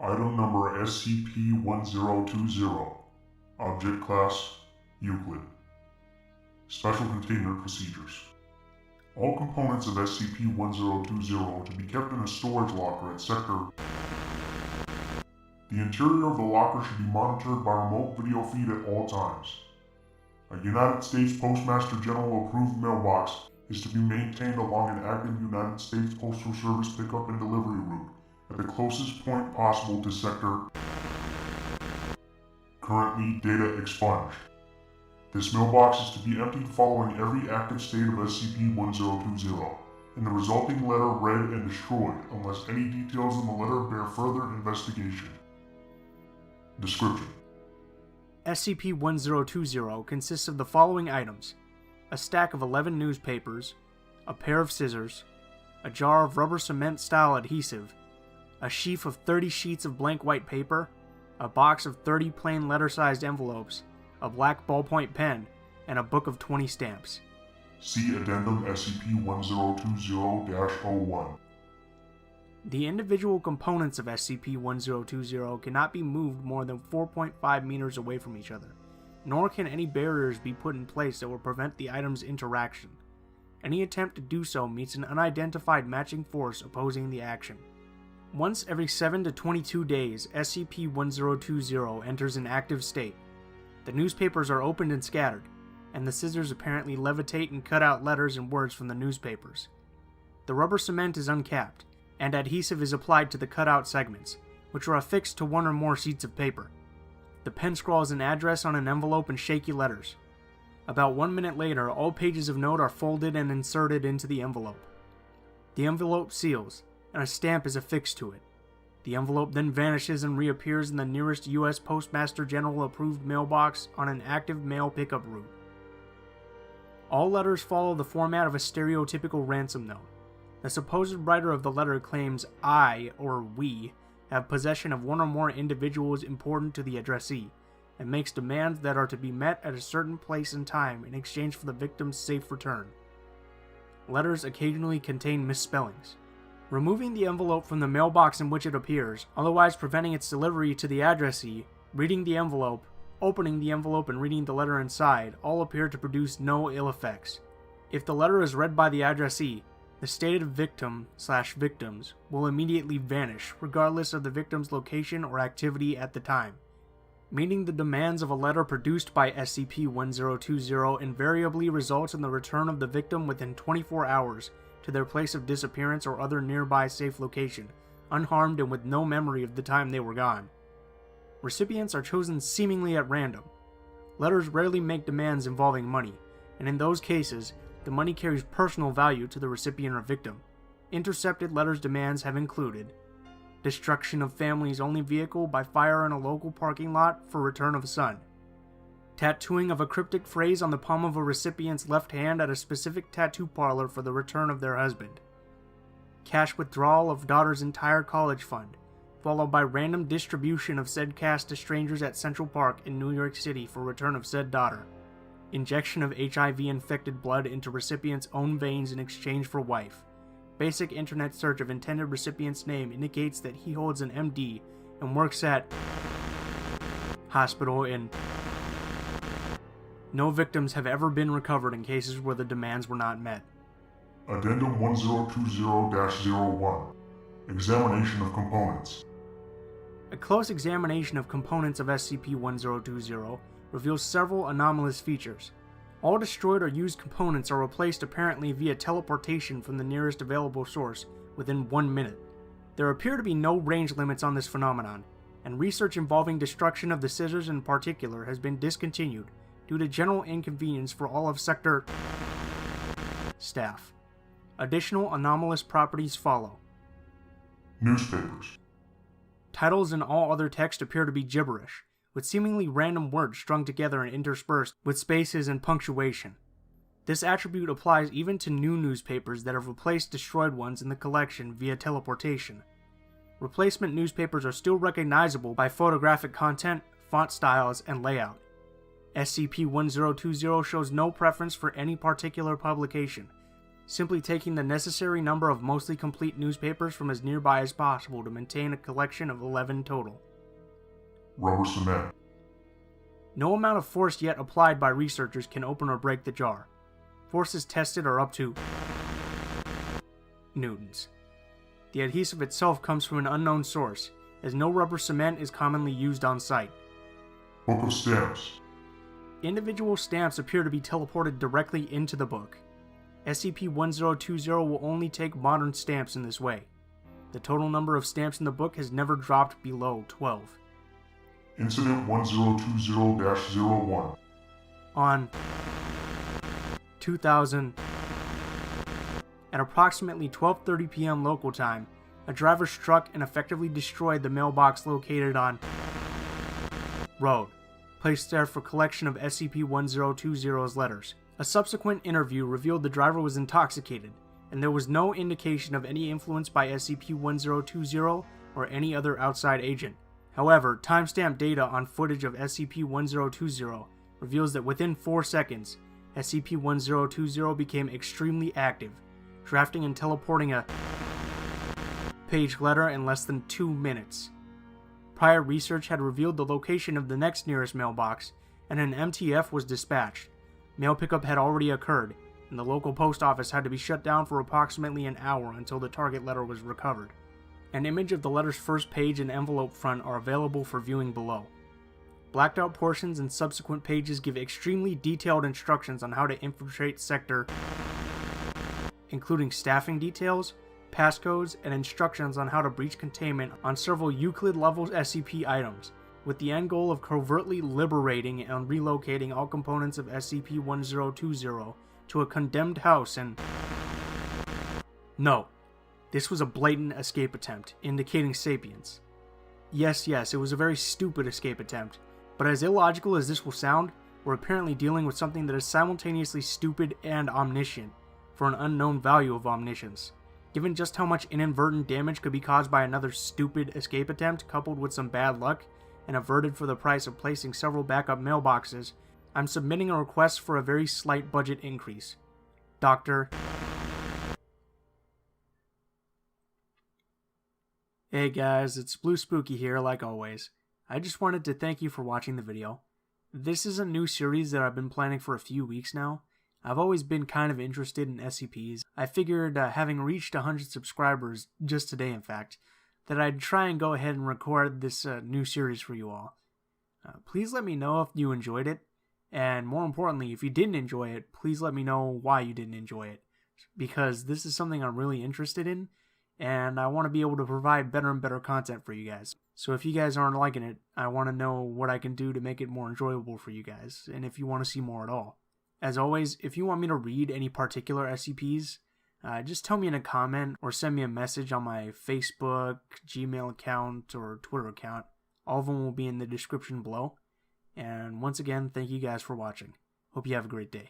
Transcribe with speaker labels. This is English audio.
Speaker 1: Item number SCP-1020. Object Class Euclid. Special Containment Procedures. All components of SCP-1020 are to be kept in a storage locker at Sector. The interior of the locker should be monitored by remote video feed at all times. A United States Postmaster General approved mailbox is to be maintained along an active United States Postal Service pickup and delivery route at the closest point possible to Sector. Currently data expunged. This mailbox is to be emptied following every active state of SCP-1020, and the resulting letter read and destroyed unless any details in the letter bear further investigation. Description:
Speaker 2: SCP-1020 consists of the following items: a stack of 11 newspapers, a pair of scissors, a jar of rubber cement-style adhesive, a sheaf of 30 sheets of blank white paper, a box of 30 plain letter-sized envelopes, a black ballpoint pen, and a book of 20 stamps.
Speaker 1: See Addendum SCP-1020-01.
Speaker 2: The individual components of SCP-1020 cannot be moved more than 4.5 meters away from each other, nor can any barriers be put in place that will prevent the items' interaction. Any attempt to do so meets an unidentified matching force opposing the action. Once every 7 to 22 days, SCP-1020 enters an active state. The newspapers are opened and scattered, and the scissors apparently levitate and cut out letters and words from the newspapers. The rubber cement is uncapped, and adhesive is applied to the cut-out segments, which are affixed to one or more sheets of paper. The pen scrawls an address on an envelope in shaky letters. About 1 minute later, all pages of note are folded and inserted into the envelope. The envelope seals, and a stamp is affixed to it. The envelope then vanishes and reappears in the nearest U.S. Postmaster General approved mailbox on an active mail pickup route. All letters follow the format of a stereotypical ransom note. The supposed writer of the letter claims I, or we, have possession of one or more individuals important to the addressee, and makes demands that are to be met at a certain place and time in exchange for the victim's safe return. Letters occasionally contain misspellings. Removing the envelope from the mailbox in which it appears, otherwise preventing its delivery to the addressee, reading the envelope, opening the envelope and reading the letter inside all appear to produce no ill effects. If the letter is read by the addressee, the stated victim/victims will immediately vanish regardless of the victim's location or activity at the time. Meeting the demands of a letter produced by SCP-1020 invariably results in the return of the victim within 24 hours to their place of disappearance or other nearby safe location, unharmed and with no memory of the time they were gone. Recipients are chosen seemingly at random. Letters rarely make demands involving money, and in those cases, the money carries personal value to the recipient or victim. Intercepted letters' demands have included destruction of family's only vehicle by fire in a local parking lot for return of son, tattooing of a cryptic phrase on the palm of a recipient's left hand at a specific tattoo parlor for the return of their husband, cash withdrawal of daughter's entire college fund, followed by random distribution of said cash to strangers at Central Park in New York City for return of said daughter, injection of HIV-infected blood into recipient's own veins in exchange for wife. Basic internet search of intended recipient's name indicates that he holds an MD and works at hospital in. No victims have ever been recovered in cases where the demands were not met.
Speaker 1: Addendum 1020-01. Examination of components.
Speaker 2: A close examination of components of SCP-1020 reveals several anomalous features. All destroyed or used components are replaced apparently via teleportation from the nearest available source within 1 minute. There appear to be no range limits on this phenomenon, and research involving destruction of the scissors in particular has been discontinued due to general inconvenience for all of Sector staff. Additional anomalous properties follow.
Speaker 1: Newspapers.
Speaker 2: Titles and all other text appear to be gibberish, with seemingly random words strung together and interspersed with spaces and punctuation. This attribute applies even to new newspapers that have replaced destroyed ones in the collection via teleportation. Replacement newspapers are still recognizable by photographic content, font styles, and layout. SCP-1020 shows no preference for any particular publication, simply taking the necessary number of mostly complete newspapers from as nearby as possible to maintain a collection of 11 total.
Speaker 1: Rubber cement.
Speaker 2: No amount of force yet applied by researchers can open or break the jar. Forces tested are up to newtons. The adhesive itself comes from an unknown source, as no rubber cement is commonly used on site.
Speaker 1: Book of stamps.
Speaker 2: Individual stamps appear to be teleported directly into the book. SCP-1020 will only take modern stamps in this way. The total number of stamps in the book has never dropped below 12.
Speaker 1: Incident 1020-01.
Speaker 2: On 2000, at approximately 12:30 p.m. local time, a driver struck and effectively destroyed the mailbox located on Road, placed there for collection of SCP-1020's letters. A subsequent interview revealed the driver was intoxicated, and there was no indication of any influence by SCP-1020 or any other outside agent. However, timestamp data on footage of SCP-1020 reveals that within 4 seconds, SCP-1020 became extremely active, drafting and teleporting a page letter in less than 2 minutes. Prior research had revealed the location of the next nearest mailbox, and an MTF was dispatched. Mail pickup had already occurred, and the local post office had to be shut down for approximately an hour until the target letter was recovered. An image of the letter's first page and envelope front are available for viewing below. Blacked out portions and subsequent pages give extremely detailed instructions on how to infiltrate Sector, including staffing details, passcodes, and instructions on how to breach containment on several Euclid-level SCP items, with the end goal of covertly liberating and relocating all components of SCP-1020 to a condemned house and... No. This was a blatant escape attempt, indicating sapience. Yes, it was a very stupid escape attempt, but as illogical as this will sound, we're apparently dealing with something that is simultaneously stupid and omniscient, for an unknown value of omniscience. Given just how much inadvertent damage could be caused by another stupid escape attempt coupled with some bad luck, and averted for the price of placing several backup mailboxes, I'm submitting a request for a very slight budget increase. Dr. Hey guys, it's Blue Spooky here like always. I just wanted to thank you for watching the video. This is a new series that I've been planning for a few weeks now. I've always been kind of interested in SCPs. I figured having reached 100 subscribers, just today in fact, that I'd try and go ahead and record this new series for you all. Please let me know if you enjoyed it, and more importantly, if you didn't enjoy it, please let me know why you didn't enjoy it, because this is something I'm really interested in, and I want to be able to provide better and better content for you guys. So if you guys aren't liking it, I want to know what I can do to make it more enjoyable for you guys, and if you want to see more at all. As always, if you want me to read any particular SCPs, just tell me in a comment or send me a message on my Facebook, Gmail account, or Twitter account. All of them will be in the description below. And once again, thank you guys for watching. Hope you have a great day.